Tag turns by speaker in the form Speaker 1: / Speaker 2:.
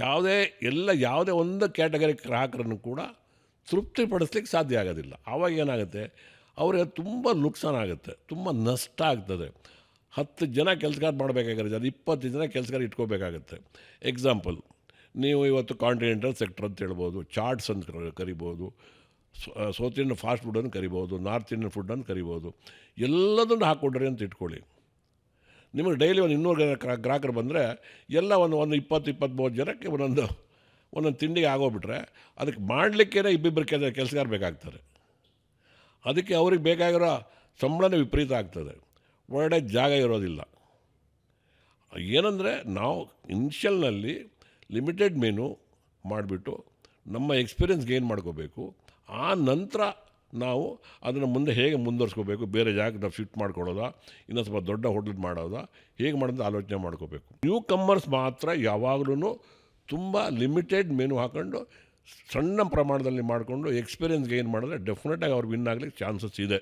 Speaker 1: ಯಾವುದೇ ಒಂದು ಕ್ಯಾಟಗರಿ ಗ್ರಾಹಕರನ್ನು ಕೂಡ ತೃಪ್ತಿಪಡಿಸ್ಲಿಕ್ಕೆ ಸಾಧ್ಯ ಆಗೋದಿಲ್ಲ. ಆವಾಗ ಏನಾಗುತ್ತೆ, ಅವರಿಗೆ ತುಂಬ ನುಕ್ಸಾನ ಆಗುತ್ತೆ, ತುಂಬ ನಷ್ಟ ಆಗ್ತದೆ. 10 ಜನ ಕೆಲಸಗಾರ ಮಾಡಬೇಕಾಗಿರುತ್ತೆ, ಅದು 20 ಜನ ಕೆಲಸಗಾರ ಇಟ್ಕೋಬೇಕಾಗತ್ತೆ. ಎಕ್ಸಾಂಪಲ್, ನೀವು ಇವತ್ತು ಕಾಂಟಿನೆಂಟಲ್ ಸೆಕ್ಟರ್ ಅಂತ ಹೇಳ್ಬೋದು, ಚಾಟ್ಸ್ ಅಂತ ಕರಿಬೋದು, ಸೌತ್ ಇಂಡಿಯನ್ ಫಾಸ್ಟ್ ಫುಡ್ಡನ್ನು ಕರಿಬೋದು, ನಾರ್ತ್ ಇಂಡಿಯನ್ ಫುಡ್ಡನ್ನು ಕರಿಬೋದು. ಎಲ್ಲದನ್ನು ಹಾಕ್ಕೊಡ್ರಿ ಅಂತ ಇಟ್ಕೊಳ್ಳಿ. ನಿಮಗೆ ಡೈಲಿ ಒಂದು 200 ಗ್ರಾಹಕರು ಬಂದರೆ ಎಲ್ಲ ಒಂದು 20-23 ಜನಕ್ಕೆ ಒಂದೊಂದು ತಿಂಡಿಗೆ ಆಗೋಗ್ಬಿಟ್ರೆ ಅದಕ್ಕೆ ಮಾಡಲಿಕ್ಕೇ ಇಬ್ಬಿಬ್ಬರು ಕೆಲಸಗಾರ ಬೇಕಾಗ್ತಾರೆ. ಅದಕ್ಕೆ ಅವ್ರಿಗೆ ಬೇಕಾಗಿರೋ ಸಂಬಳನೇ ವಿಪರೀತ ಆಗ್ತದೆ, ಒಳ್ಳೆ ಜಾಗ ಇರೋದಿಲ್ಲ. ಏನಂದರೆ ನಾವು ಇನಿಷಿಯಲ್ನಲ್ಲಿ ಲಿಮಿಟೆಡ್ ಮೆನು ಮಾಡಿಬಿಟ್ಟು ನಮ್ಮ ಎಕ್ಸ್ಪೀರಿಯನ್ಸ್ ಗೇನ್ ಮಾಡ್ಕೋಬೇಕು. ಆ ನಂತರ ನಾವು ಅದನ್ನು ಮುಂದೆ ಹೇಗೆ ಮುಂದುವರ್ಸ್ಕೋಬೇಕು, ಬೇರೆ ಜಾಗಕ್ಕೆ ನಾವು ಶಿಫ್ಟ್ ಮಾಡ್ಕೊಳ್ಳೋದಾ, ಇನ್ನೊಂದು ಸ್ವಲ್ಪ ದೊಡ್ಡ ಹೋಟೆಲ್ ಮಾಡೋದಾ, ಹೇಗೆ ಮಾಡೋದು ಆಲೋಚನೆ ಮಾಡ್ಕೋಬೇಕು. ನ್ಯೂ ಕಮ್ಮರ್ಸ್ ಮಾತ್ರ ಯಾವಾಗಲೂ ತುಂಬ ಲಿಮಿಟೆಡ್ ಮೆನು ಹಾಕ್ಕೊಂಡು ಸಣ್ಣ ಪ್ರಮಾಣದಲ್ಲಿ ಮಾಡಿಕೊಂಡು ಎಕ್ಸ್ಪೀರಿಯನ್ಸ್ ಗೇನ್ ಮಾಡಿದ್ರೆ ಡೆಫಿನೆಟಾಗಿ ಅವ್ರು ವಿನ್ ಆಗಲಿಕ್ಕೆ ಚಾನ್ಸಸ್ ಇದೆ.